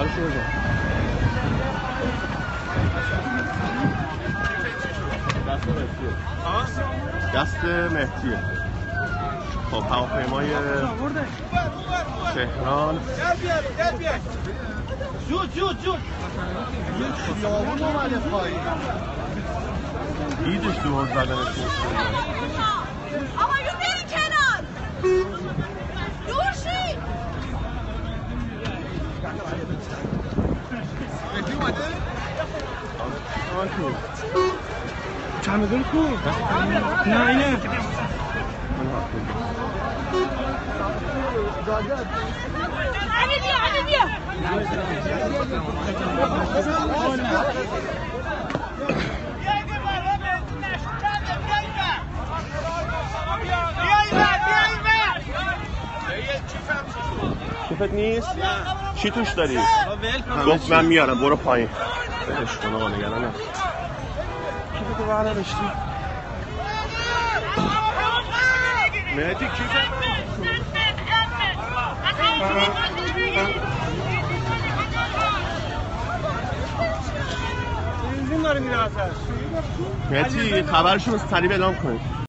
نمراشو بزن. دست مهدیه. خب هواپیمای تهران زود خیابون اومده پایین. ایدش دور زدنش آقا یو بری کنار دور شید. مهدی اومده؟ چمدون کو؟ نه اینه علی بیا کیفت نیست؟ چی توش داری؟ گفت من میارم برو پایین. بهش کن آقا نگران نباش. کیفتو برداشتی؟ مهدی کیفت؟ بنزین داره میره واسه. مهدی خبرشون رو سریع اعلام کن.